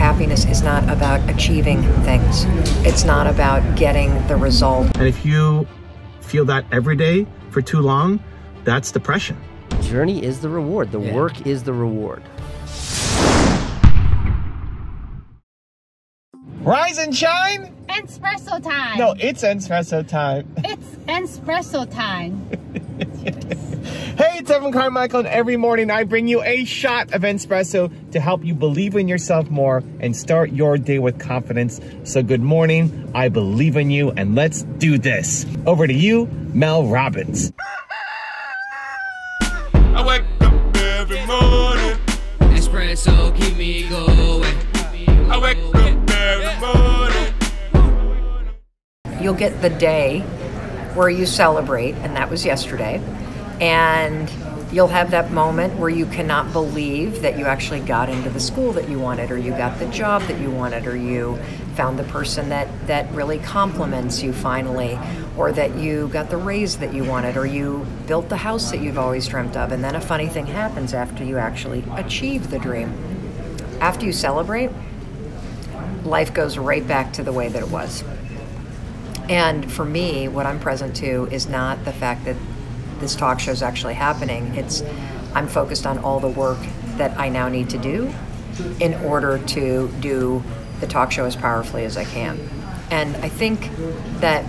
happiness is not about achieving things. It's not about getting the result. And if you feel that every day for too long, that's depression. Journey is the reward. The work is the reward. Rise and shine. Entspresso time. No, it's Entspresso time. It's Entspresso time. Hey, it's Carmichael, and every morning I bring you a shot of Entspresso to help you believe in yourself more and start your day with confidence. So good morning, I believe in you, and let's do this. Over to you, Mel Robbins. I wake up every morning. Espresso keep me going. I wake up every morning. You'll get the day where you celebrate, and that was yesterday. And you'll have that moment where you cannot believe that you actually got into the school that you wanted, or you got the job that you wanted, or you found the person that really compliments you finally, or that you got the raise that you wanted, or you built the house that you've always dreamt of. And then a funny thing happens after you actually achieve the dream. After you celebrate, life goes right back to the way that it was. And for me, what I'm present to is not the fact that this talk show is actually happening. I'm focused on all the work that I now need to do in order to do the talk show as powerfully as I can. And I think that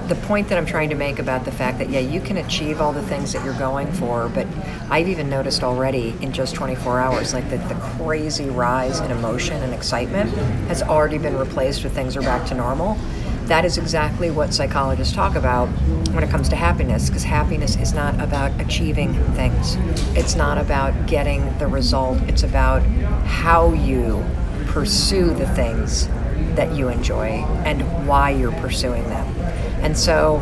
the point that I'm trying to make about the fact that, yeah, you can achieve all the things that you're going for, but I've even noticed already in just 24 hours, like the crazy rise in emotion and excitement has already been replaced with things are back to normal. That is exactly what psychologists talk about when it comes to happiness, because happiness is not about achieving things. It's not about getting the result. It's about how you pursue the things that you enjoy and why you're pursuing them. And so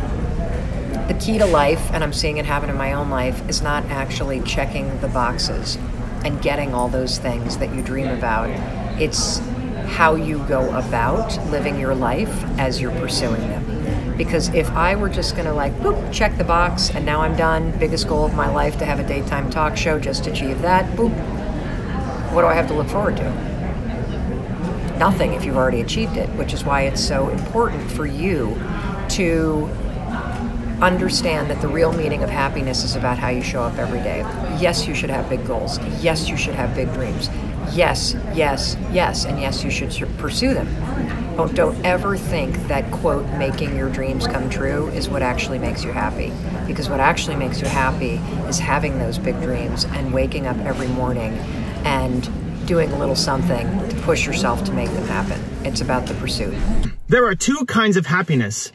the key to life, and I'm seeing it happen in my own life, is not actually checking the boxes and getting all those things that you dream about. It's how you go about living your life as you're pursuing them. Because if I were just gonna like, boop, check the box, and now I'm done, biggest goal of my life to have a daytime talk show, just achieve that, boop, what do I have to look forward to? Nothing if you've already achieved it, which is why it's so important for you to understand that the real meaning of happiness is about how you show up every day. Yes, you should have big goals. Yes, you should have big dreams. Yes, yes, yes, and yes, you should pursue them. But don't ever think that, quote, making your dreams come true is what actually makes you happy. Because what actually makes you happy is having those big dreams and waking up every morning and doing a little something to push yourself to make them happen. It's about the pursuit. There are two kinds of happiness: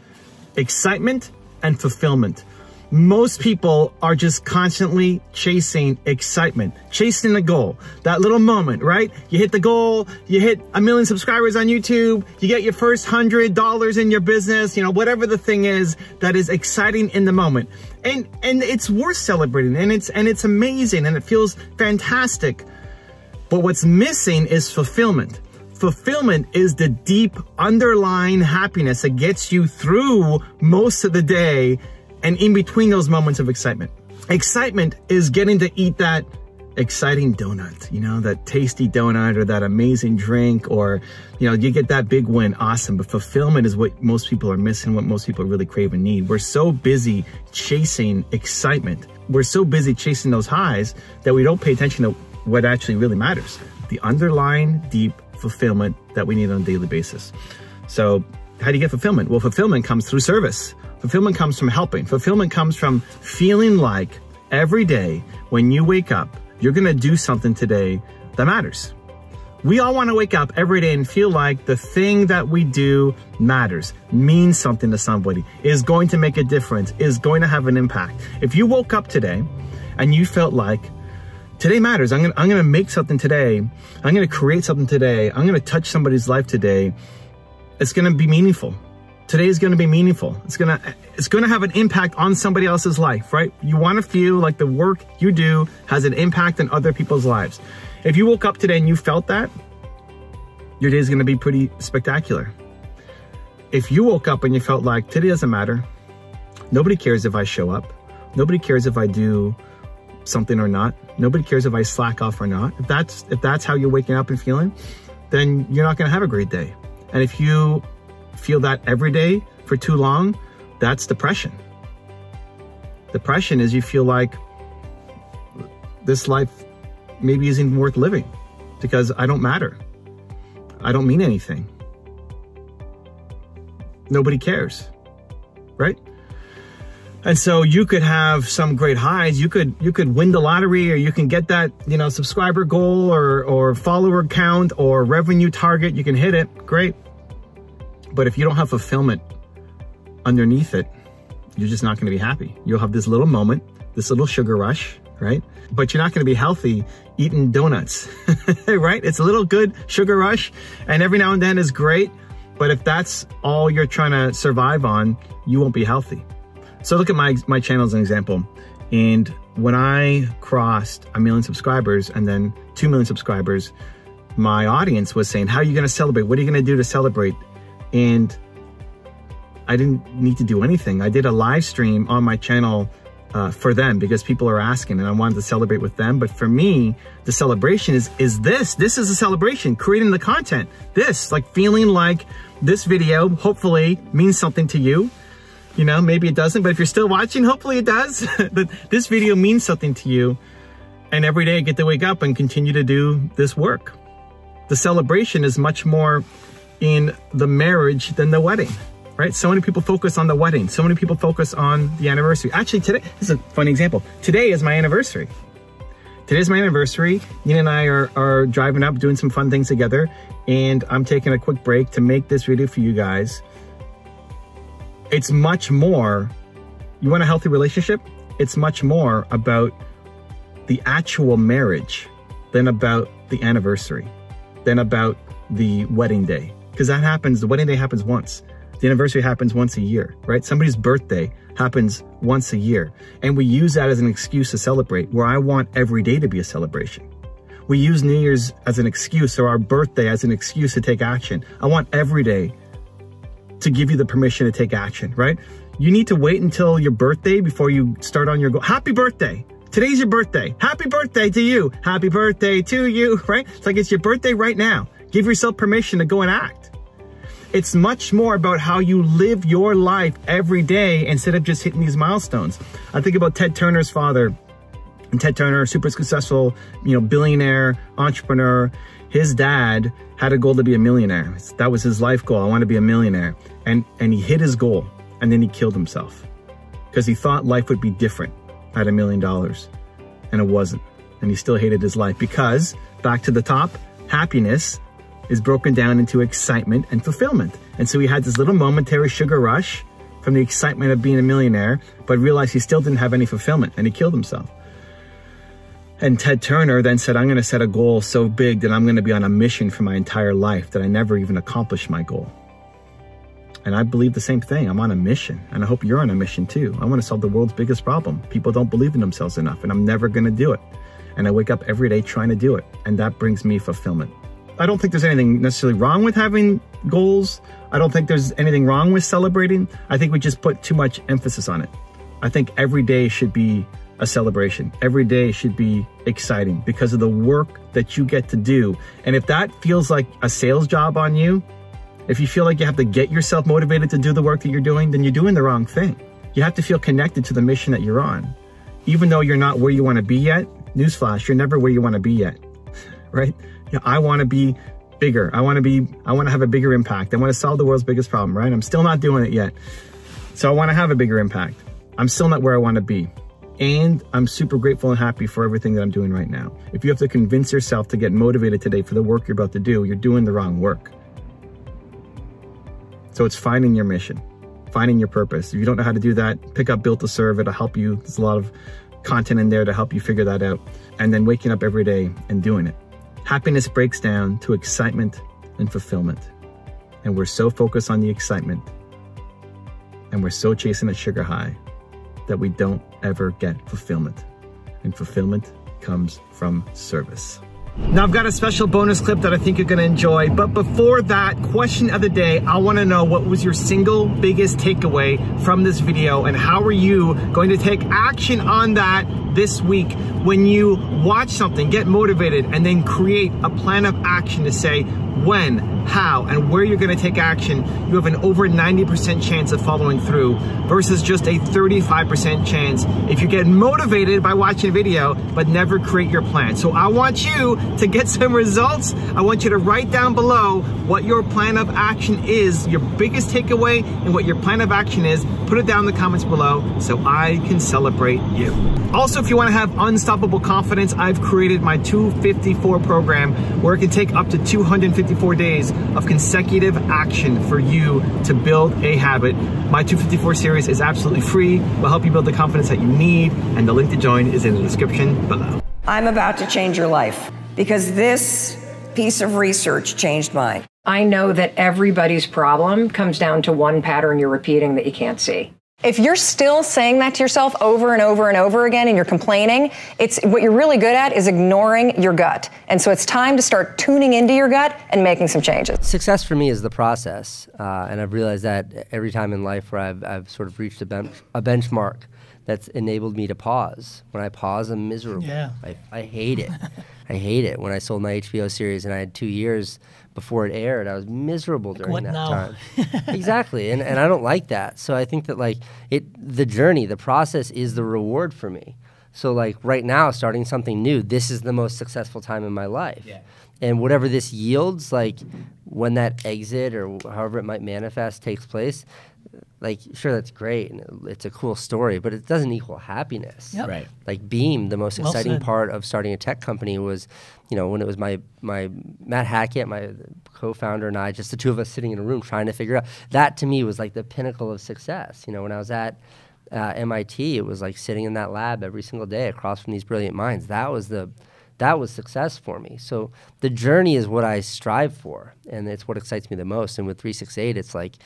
excitement and fulfillment. Most people are just constantly chasing excitement, chasing the goal, that little moment, right? You hit the goal, you hit 1 million subscribers on YouTube, you get your first $100 in your business, whatever the thing is that is exciting in the moment. And it's worth celebrating, and it's amazing, and it feels fantastic. But what's missing is fulfillment. Fulfillment is the deep underlying happiness that gets you through most of the day and in between those moments of excitement. Excitement is getting to eat that exciting donut, that tasty donut, or that amazing drink, or, you get that big win, awesome. But fulfillment is what most people are missing, what most people really crave and need. We're so busy chasing excitement. We're so busy chasing those highs that we don't pay attention to what actually really matters, the underlying deep fulfillment that we need on a daily basis. So how do you get fulfillment? Well, fulfillment comes through service. Fulfillment comes from helping. Fulfillment comes from feeling like every day when you wake up, you're gonna do something today that matters. We all wanna wake up every day and feel like the thing that we do matters, means something to somebody, is going to make a difference, is going to have an impact. If you woke up today and you felt like, today matters, I'm gonna make something today, I'm gonna create something today, I'm gonna touch somebody's life today, it's gonna be meaningful. Today is gonna be meaningful. It's gonna have an impact on somebody else's life, right? You wanna feel like the work you do has an impact on other people's lives. If you woke up today and you felt that, your day is gonna be pretty spectacular. If you woke up and you felt like today doesn't matter, nobody cares if I show up, nobody cares if I do something or not, nobody cares if I slack off or not, if that's how you're waking up and feeling, then you're not going to have a great day. And if you feel that every day for too long, that's depression. Depression is you feel like this life maybe isn't worth living because I don't matter. I don't mean anything. Nobody cares, right? And so you could have some great highs. You could win the lottery, or you can get that, you know, subscriber goal or follower count or revenue target. You can hit it, great. But if you don't have fulfillment underneath it, you're just not going to be happy. You'll have this little moment, this little sugar rush, right? But you're not going to be healthy eating donuts, right? It's a little good sugar rush, and every now and then is great. But if that's all you're trying to survive on, you won't be healthy. So look at my channel as an example. And when I crossed 1 million subscribers and then 2 million subscribers, my audience was saying, how are you going to celebrate? What are you going to do to celebrate? And I didn't need to do anything. I did a live stream on my channel for them because people are asking and I wanted to celebrate with them. But for me, the celebration is this. This is a celebration, creating the content. This, like feeling like this video hopefully means something to you. You know, maybe it doesn't, but if you're still watching, hopefully it does. But this video means something to you. And every day I get to wake up and continue to do this work. The celebration is much more in the marriage than the wedding, right? So many people focus on the wedding. So many people focus on the anniversary. Actually, today, this is a funny example. Today is my anniversary. Today's my anniversary. Nina and I are driving up, doing some fun things together. And I'm taking a quick break to make this video for you guys. It's much more, you want a healthy relationship? It's much more about the actual marriage than about the anniversary, than about the wedding day. Because that happens, the wedding day happens once. The anniversary happens once a year, right? Somebody's birthday happens once a year. And we use that as an excuse to celebrate, where I want every day to be a celebration. We use New Year's as an excuse, or our birthday as an excuse to take action. I want every day to give you the permission to take action, right? You need to wait until your birthday before you start on your goal. Happy birthday. Today's your birthday. Happy birthday to you. Happy birthday to you, right? It's like it's your birthday right now. Give yourself permission to go and act. It's much more about how you live your life every day instead of just hitting these milestones. I think about Ted Turner's father. And Ted Turner, super successful, billionaire, entrepreneur. His dad had a goal to be a millionaire. That was his life goal. I want to be a millionaire. And he hit his goal, and then he killed himself because he thought life would be different at $1 million, and it wasn't. And he still hated his life because, back to the top, happiness is broken down into excitement and fulfillment. And so he had this little momentary sugar rush from the excitement of being a millionaire, but realized he still didn't have any fulfillment, and he killed himself. And Ted Turner then said, I'm going to set a goal so big that I'm going to be on a mission for my entire life that I never even accomplished my goal. And I believe the same thing. I'm on a mission, and I hope you're on a mission too. I want to solve the world's biggest problem. People don't believe in themselves enough, and I'm never going to do it. And I wake up every day trying to do it, and that brings me fulfillment. I don't think there's anything necessarily wrong with having goals. I don't think there's anything wrong with celebrating. I think we just put too much emphasis on it. I think every day should be a celebration. Every day should be exciting because of the work that you get to do. And if that feels like a sales job on you, if you feel like you have to get yourself motivated to do the work that you're doing, then you're doing the wrong thing. You have to feel connected to the mission that you're on. Even though you're not where you want to be yet, newsflash, you're never where you want to be yet, right? I want to be bigger. I want to have a bigger impact. I want to solve the world's biggest problem, right? I'm still not doing it yet. So I want to have a bigger impact. I'm still not where I want to be. And I'm super grateful and happy for everything that I'm doing right now. If you have to convince yourself to get motivated today for the work you're about to do, you're doing the wrong work. So it's finding your mission, finding your purpose. If you don't know how to do that, pick up Built to Serve. It'll help you. There's a lot of content in there to help you figure that out. And then waking up every day and doing it. Happiness breaks down to excitement and fulfillment. And we're so focused on the excitement, and we're so chasing a sugar high, that we don't ever get fulfillment. And fulfillment comes from service. Now I've got a special bonus clip that I think you're gonna enjoy, but before that, question of the day, I wanna know what was your single biggest takeaway from this video, and how are you going to take action on that this week when you watch something, get motivated, and then create a plan of action to say, when, how, and where you're going to take action, you have an over 90% chance of following through versus just a 35% chance if you get motivated by watching a video but never create your plan. So I want you to get some results. I want you to write down below what your plan of action is, your biggest takeaway, and what your plan of action is. Put it down in the comments below so I can celebrate you. Also, if you want to have unstoppable confidence, I've created my 254 program where it can take up to 254 days of consecutive action for you to build a habit. My 254 series is absolutely free. Will help you build the confidence that you need, and the link to join is in the description below. I'm about to change your life because this piece of research changed mine. I know that everybody's problem comes down to one pattern you're repeating that you can't see. If you're still saying that to yourself over and over and over again and you're complaining, what you're really good at is ignoring your gut. And so it's time to start tuning into your gut and making some changes. Success for me is the process. And I've realized that every time in life where I've sort of reached a benchmark that's enabled me to pause. When I pause, I'm miserable. Yeah. I hate it. I hate it. When I sold my HBO series and I had 2 years before it aired, I was miserable during that time. Exactly, and I don't like that. So I think that the journey, the process is the reward for me. So like right now, starting something new, this is the most successful time in my life. Yeah. And whatever this yields, like when that exit or however it might manifest takes place, like sure, that's great and it's a cool story, but it doesn't equal happiness. Yep. Right. Like Beam, the most exciting part of starting a tech company was, you know, when it was my Matt Hackett, my co-founder, and I, just the two of us sitting in a room trying to figure out. That to me was like the pinnacle of success. You know, when I was at MIT, it was like sitting in that lab every single day across from these brilliant minds. That was success for me. So the journey is what I strive for, and it's what excites me the most. And with 368, it's like,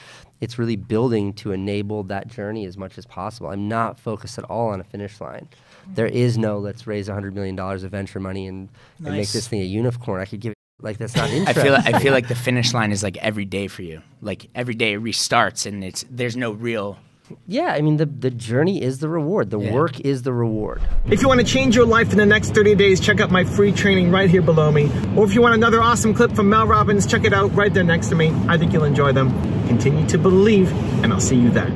it's really building to enable that journey as much as possible. I'm not focused at all on a finish line. There is no, let's raise $100 million of venture money and make this thing a unicorn. I could give it, like, that's not interesting. I feel like the finish line is like every day for you. Like every day it restarts, and there's no real. Yeah, I mean, the journey is the reward. The work is the reward. If you want to change your life in the next 30 days, check out my free training right here below me. Or if you want another awesome clip from Mel Robbins, check it out right there next to me. I think you'll enjoy them. Continue to believe, and I'll see you there.